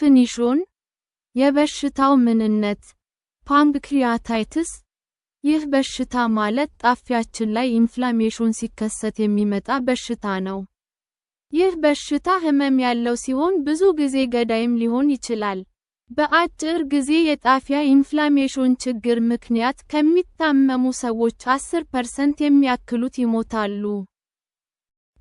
ዴፊኒሽን የበሽታው ምንነት ፓንክሪያታይትስ ይህ በሽታ ማለት ጣፊያችን ላይ ኢንፍላሜሽን ሲከሰት የሚመጣ በሽታ ነው። ይህ በሽታ ህመም ያለው ሲሆን ብዙ ጊዜ ገዳይም ሊሆን ይችላል። በአጭር ጊዜ የጣፊያ ኢንፍላሜሽን ችግር ምክንያት ከሚታመሙ ሰዎች 10% የሚያክሉት ይሞታሉ።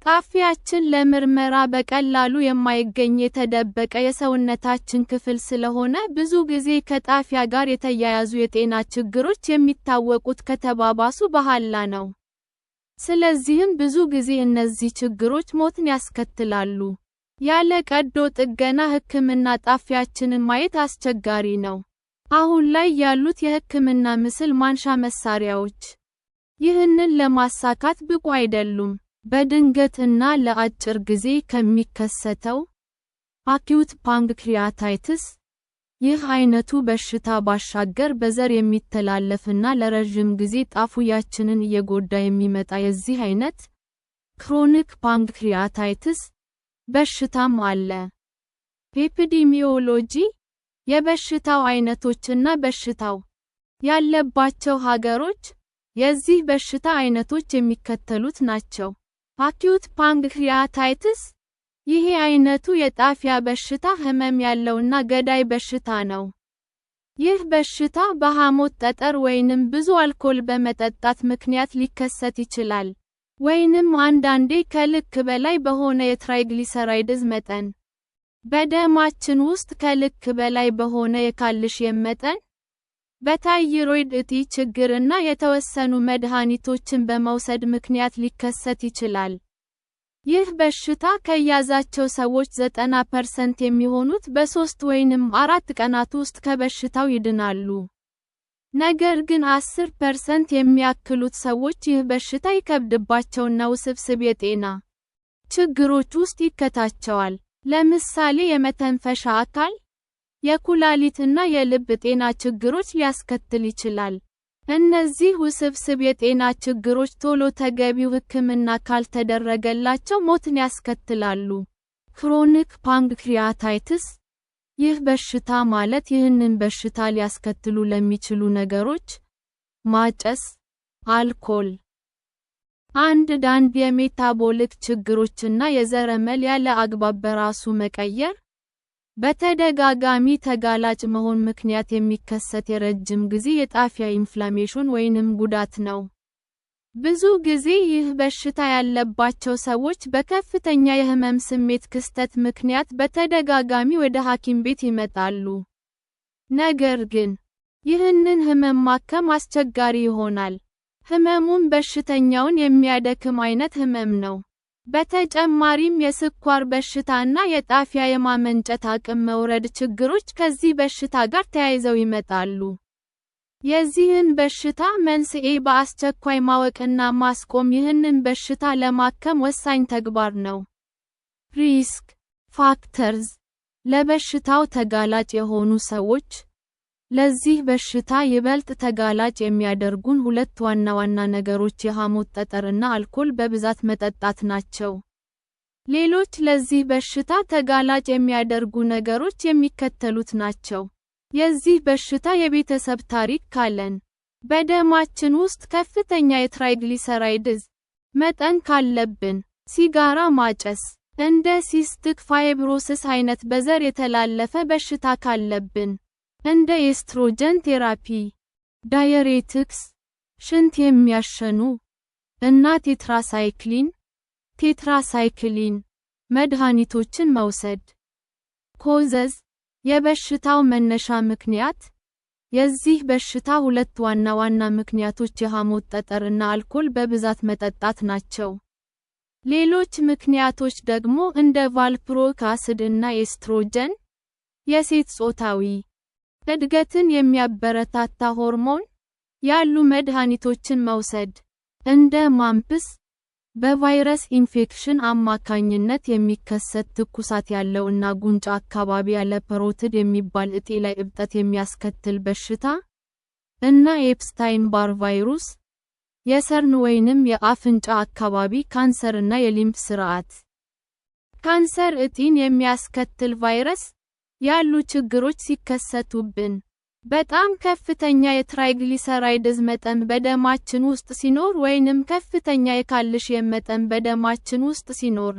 ጣፊያችን ለምርመራ በቀላሉ የማይገኝ የተደበቀ የሰውነታችን ክፍል ስለሆነ ብዙ ጊዜ ከጣፊያ ጋር የተያያዙ የጤና ችግሮች የሚታወቁት ከተባባሱ በኋላ ነው። ስለዚህም ብዙ ጊዜ እነዚህ ችግሮች ሞትን ያስከትላሉ። ያለ ቀዶ ጥገና ህክምና ጣፊያችንን ማየት አስቸጋሪ ነው። አሁን ላይ ያሉት የህክምና ምስል ማንሻ መሳሪያዎች ይህንን ለማሳካት ብቁ አይደሉም። በድንገት እና ለአጭር ጊዜ ከሚከሰተው አኪዩት ፓንክሪያታይትስ ይህ አይነቱ በሽታ ባሻገር በዘር የሚተላለፍና ለረጅም ጊዜ ጣፊያችንን እየጎዳ የሚመጣ የዚህ አይነት ክሮኒክ ፓንክሪያታይትስ በሽታም አለ። ኤፒዲሚዮሎጂ የበሽታው አይነቶችና በሽታው ያለባቸው ሀገሮች የዚህ በሽታ አይነቶች የሚከተሉት ናቸው። አኪዩት ፓንክሪያታይትስ ይህ አይነቱ የጣፊያ በሽታ ህመም ያለውና ገዳይ በሽታ ነው። ይህ በሽታ በሐሞት ጠጠር ወይንም ብዙ አልኮል በመጠጣት ምክንያት ሊከሰት ይችላል፣ ወይንም አንዳንዴ ከልክ በላይ በሆነ የትራይግሊሰራይድስ መጠን፣ በደማችን ውስጥ ከልክ በላይ በሆነ የካልሽየም መጠን፣ በታይሮይድ እጢ ችግር እና የተወሰኑ መድኃኒቶችን በመውሰድ ምክንያት ሊከሰት ይችላል። ይህ በሽታ ከያዛቸው ሰዎች 90% የሚሆኑት በ3 ወይንም 4 ቀናት ውስጥ ከበሽታው ይድናሉ። ነገር ግን 10% የሚያክሉት ሰዎች ይህ በሽታ ይከብድባቸውና ውስብስብ የጤና ችግሮች ውስጥ ይከታቸዋል። ለምሳሌ የመተንፈሻ አካል፣ የኩላሊት እና የልብ ጤና ችግሮች ሊያስከትል ይችላል። እነዚህ ውስብስብ የጤና ችግሮች ቶሎ ተገቢው ህክምና ካልተደረገላቸው ሞትን ያስከትላሉ። ክሮኒክ ፓንክሪያታይትስ ይህ በሽታ ማለት ይህንን በሽታ ሊያስከትሉ ለሚችሉ ነገሮች ማጨስ፣ አልኮል፣ አንዳንድ የሜታቦሊክ ችግሮችና የዘረመል ያለ አግባብ በራሱ መቀየር፣ በተደጋጋሚ ተጋላጭ መሆን ምክንያት የሚከሰት የረጅም ጊዜ የጣፊያ ኢንፍላሜሽን ወይንም ጉዳት ነው። ብዙ ጊዜ ይህ በሽታ ያለባቸው ሰዎች በከፍተኛ የህመም ስሜት ክስተት ምክንያት በተደጋጋሚ ወደ ሐኪም ቤት ይመጣሉ። ነገር ግን ይህንን ህመም ማከም አስቸጋሪ ይሆናል። ህመሙም በሽተኛውን የሚያደክም አይነት ህመም ነው። በተጨማሪም የስኳር በሽታ እና የጣፊያ የማመንጨት አቅም መውረድ ችግሮች ከዚህ በሽታ ጋር ተያይዘው ይመጣሉ። የዚህን በሽታ መንስኤ በአስቸኳይ ማወቅና ማስቆም ይህንን በሽታ ለማከም ወሳኝ ተግባር ነው። ሪስክ ፋክተርስ ለበሽታው ተጋላጭ የሆኑ ሰዎች ለዚህ በሽታ ይበልጥ ተጋላጭ የሚያደርጉን ሁለት ዋና ዋና ነገሮች የሐሞት ጠጠርና አልኮል በብዛት መጠጣት ናቸው። ሌሎች ለዚህ በሽታ ተጋላጭ የሚያደርጉ ነገሮች የሚከተሉት ናቸው። የዚህ በሽታ የቤተሰብ ታሪክ ካለን፣ በደማችን ውስጥ ከፍተኛ የትራይግሊሰራይድስ መጠን ካለብን፣ ሲጋራ ማጨስ፣ እንደ ሲስቲክ ፋይብሮሲስ አይነት በዘር የተላለፈ በሽታ ካለብን፣ እንደ ኤስትሮጀን ቴራፒ፣ ዳየሬቲክስ፣ ሽንት የሚያሸኑ እና ቴትራሳይክሊን መድኃኒቶችን መውሰድ። ኮዘዝ የበሽታው መነሻ ምክንያት የዚህ በሽታ ሁለት ዋና ዋና ምክንያቶች የሐሞት ጠጠር እና አልኮል በብዛት መጠጣት ናቸው። ሌሎች ምክንያቶች ደግሞ እንደ ቫልፕሮይክ አሲድ እና ኤስትሮጀን፣ የሴት ጾታዊ እድገትን የሚያበረታታ ሆርሞን ያሉ መድኃኒቶችን መውሰድ፣ እንደ ማምፕስ፣ በቫይረስ ኢንፌክሽን አማካኝነት የሚከሰት ትኩሳት ያለው እና ጉንጫ አካባቢ ያለ ፓሮቲድ የሚባል እጢ ላይ እብጠት የሚያስከትል በሽታ፣ እና ኤፕስታይን ባር ቫይረስ፣ የሰርን ወይንም የአፍንጫ አካባቢ ካንሰር እና የሊምፍ ስርዓት ካንሰር እጢን የሚያስከትል ቫይረስ፣ ያሉ ችግሮች ሲከሰቱብን፣ በጣም ከፍተኛ የትራይግሊሰራይድስ መጠን በደማችን ውስጥ ሲኖር ወይንም ከፍተኛ የካልሽየም መጠን በደማችን ውስጥ ሲኖር፣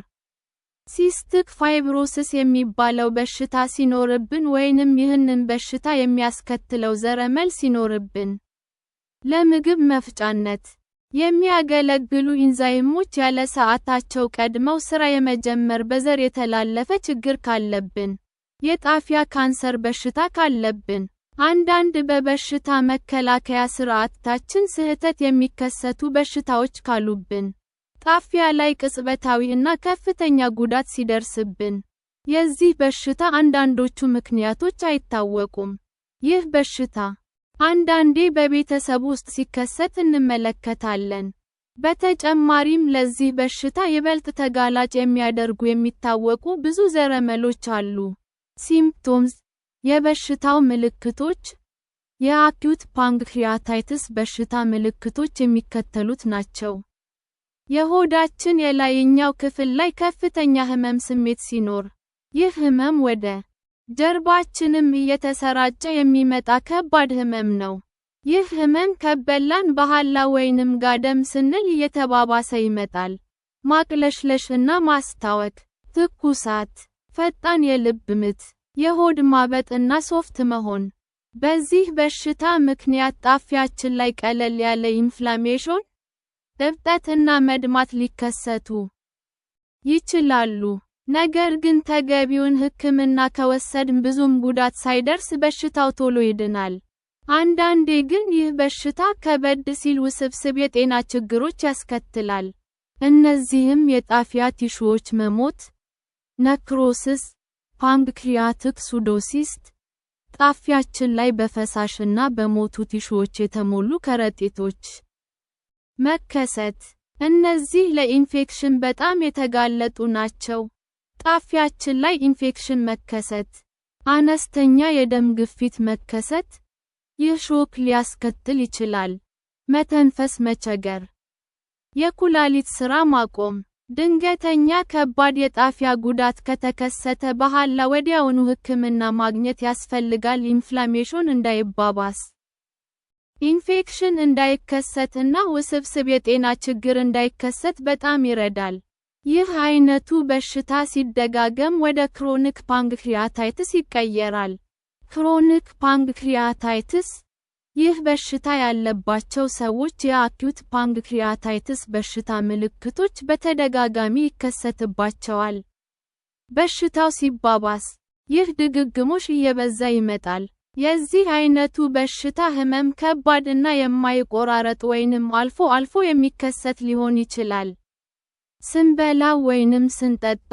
ሲስቲክ ፋይብሮሲስ የሚባለው በሽታ ሲኖርብን ወይንም ይህንን በሽታ የሚያስከትለው ዘረመል ሲኖርብን፣ ለምግብ መፍጫነት የሚያገለግሉ ኢንዛይሞች ያለ ሰዓታቸው ቀድመው ሥራ የመጀመር በዘር የተላለፈ ችግር ካለብን፣ የጣፊያ ካንሰር በሽታ ካለብን፣ አንዳንድ በበሽታ መከላከያ ስርዓታችን ስህተት የሚከሰቱ በሽታዎች ካሉብን፣ ጣፊያ ላይ ቅጽበታዊ እና ከፍተኛ ጉዳት ሲደርስብን፣ የዚህ በሽታ አንዳንዶቹ ምክንያቶች አይታወቁም። ይህ በሽታ አንዳንዴ በቤተሰብ ውስጥ ሲከሰት እንመለከታለን። በተጨማሪም ለዚህ በሽታ ይበልጥ ተጋላጭ የሚያደርጉ የሚታወቁ ብዙ ዘረመሎች አሉ። ሲምፕቶምስ የበሽታው ምልክቶች የአኪዩት ፓንክሪያታይትስ በሽታ ምልክቶች የሚከተሉት ናቸው። የሆዳችን የላይኛው ክፍል ላይ ከፍተኛ ህመም ስሜት ሲኖር፣ ይህ ህመም ወደ ጀርባችንም እየተሰራጨ የሚመጣ ከባድ ህመም ነው። ይህ ህመም ከበላን በኋላ ወይንም ጋደም ስንል እየተባባሰ ይመጣል። ማቅለሽለሽ እና ማስታወክ፣ ትኩሳት፣ ፈጣን የልብ ምት፣ የሆድ ማበጥ እና ሶፍት መሆን። በዚህ በሽታ ምክንያት ጣፊያችን ላይ ቀለል ያለ ኢንፍላሜሽን፣ እብጠት እና መድማት ሊከሰቱ ይችላሉ። ነገር ግን ተገቢውን ሕክምና ከወሰድን ብዙም ጉዳት ሳይደርስ በሽታው ቶሎ ይድናል። አንዳንዴ ግን ይህ በሽታ ከበድ ሲል ውስብስብ የጤና ችግሮች ያስከትላል። እነዚህም የጣፊያ ቲሹዎች መሞት፣ ነክሮሲስ፣ ፓንክሪያቲክ ሱዶሲስት፣ ጣፊያችን ላይ በፈሳሽና በሞቱ ቲሹዎች የተሞሉ ከረጢቶች መከሰት። እነዚህ ለኢንፌክሽን በጣም የተጋለጡ ናቸው። ጣፊያችን ላይ ኢንፌክሽን መከሰት፣ አነስተኛ የደም ግፊት መከሰት፣ ይህ ሾክ ሊያስከትል ይችላል። መተንፈስ መቸገር፣ የኩላሊት ሥራ ማቆም። ድንገተኛ ከባድ የጣፊያ ጉዳት ከተከሰተ በኋላ ወዲያውኑ ሕክምና ማግኘት ያስፈልጋል። ኢንፍላሜሽን እንዳይባባስ፣ ኢንፌክሽን እንዳይከሰት እና ውስብስብ የጤና ችግር እንዳይከሰት በጣም ይረዳል። ይህ አይነቱ በሽታ ሲደጋገም ወደ ክሮኒክ ፓንክሪያታይትስ ይቀየራል። ክሮኒክ ፓንክሪያታይትስ ይህ በሽታ ያለባቸው ሰዎች የአኪዩት ፓንክሪያታይትስ በሽታ ምልክቶች በተደጋጋሚ ይከሰትባቸዋል። በሽታው ሲባባስ፣ ይህ ድግግሞሽ እየበዛ ይመጣል። የዚህ አይነቱ በሽታ ህመም ከባድ እና የማይቆራረጥ ወይንም አልፎ አልፎ የሚከሰት ሊሆን ይችላል። ስንበላ ወይንም ስንጠጣ፣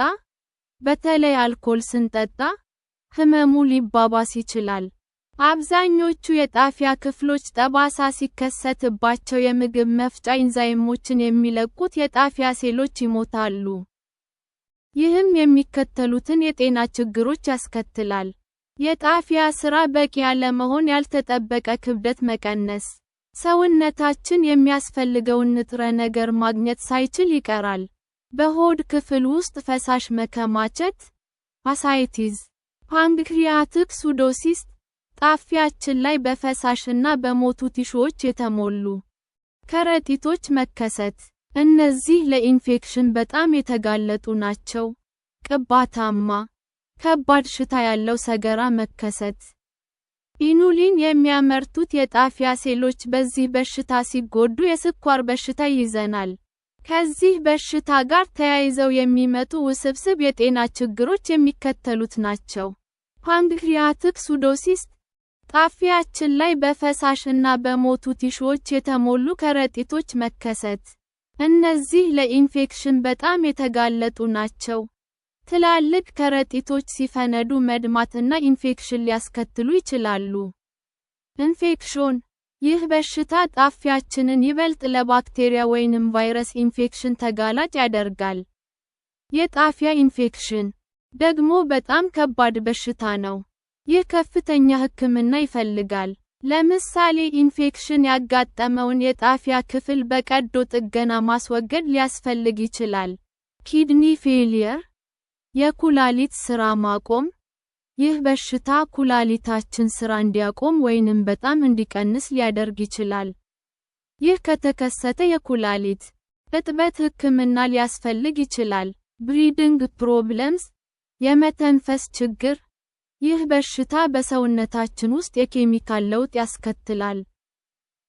በተለይ አልኮል ስንጠጣ፣ ህመሙ ሊባባስ ይችላል። አብዛኞቹ የጣፊያ ክፍሎች ጠባሳ ሲከሰትባቸው የምግብ መፍጫ ኢንዛይሞችን የሚለቁት የጣፊያ ሴሎች ይሞታሉ። ይህም የሚከተሉትን የጤና ችግሮች ያስከትላል። የጣፊያ ሥራ በቂ ያለመሆን፣ ያልተጠበቀ ክብደት መቀነስ፣ ሰውነታችን የሚያስፈልገውን ንጥረ ነገር ማግኘት ሳይችል ይቀራል። በሆድ ክፍል ውስጥ ፈሳሽ መከማቸት፣ አሳይቲስ፣ ፓንክሪያቲክ ሱዶሲስት፣ ጣፊያችን ላይ በፈሳሽና በሞቱ ቲሹዎች የተሞሉ ከረጢቶች መከሰት። እነዚህ ለኢንፌክሽን በጣም የተጋለጡ ናቸው። ቅባታማ፣ ከባድ ሽታ ያለው ሰገራ መከሰት። ኢኑሊን የሚያመርቱት የጣፊያ ሴሎች በዚህ በሽታ ሲጎዱ የስኳር በሽታ ይይዘናል። ከዚህ በሽታ ጋር ተያይዘው የሚመጡ ውስብስብ የጤና ችግሮች የሚከተሉት ናቸው። ፓንክሪያቲክ ሱዶሲስት፣ ጣፊያችን ላይ በፈሳሽ እና በሞቱ ቲሹዎች የተሞሉ ከረጢቶች መከሰት። እነዚህ ለኢንፌክሽን በጣም የተጋለጡ ናቸው። ትላልቅ ከረጢቶች ሲፈነዱ መድማት እና ኢንፌክሽን ሊያስከትሉ ይችላሉ። ኢንፌክሽን ይህ በሽታ ጣፊያችንን ይበልጥ ለባክቴሪያ ወይንም ቫይረስ ኢንፌክሽን ተጋላጭ ያደርጋል። የጣፊያ ኢንፌክሽን ደግሞ በጣም ከባድ በሽታ ነው። ይህ ከፍተኛ ሕክምና ይፈልጋል። ለምሳሌ ኢንፌክሽን ያጋጠመውን የጣፊያ ክፍል በቀዶ ጥገና ማስወገድ ሊያስፈልግ ይችላል። ኪድኒ ፌሊየር፣ የኩላሊት ሥራ ማቆም፣ ይህ በሽታ ኩላሊታችን ስራ እንዲያቆም ወይንም በጣም እንዲቀንስ ሊያደርግ ይችላል። ይህ ከተከሰተ የኩላሊት እጥበት ሕክምና ሊያስፈልግ ይችላል። ብሪዲንግ ፕሮብለምስ፣ የመተንፈስ ችግር። ይህ በሽታ በሰውነታችን ውስጥ የኬሚካል ለውጥ ያስከትላል።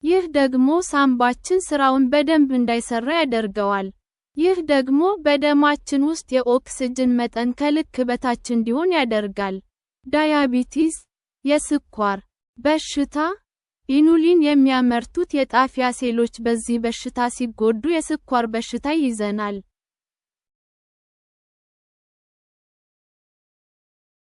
ይህ ደግሞ ሳምባችን ስራውን በደንብ እንዳይሰራ ያደርገዋል። ይህ ደግሞ በደማችን ውስጥ የኦክስጅን መጠን ከልክ በታች እንዲሆን ያደርጋል። ዳያቢቲስ፣ የስኳር በሽታ። ኢኑሊን የሚያመርቱት የጣፊያ ሴሎች በዚህ በሽታ ሲጎዱ የስኳር በሽታ ይይዘናል።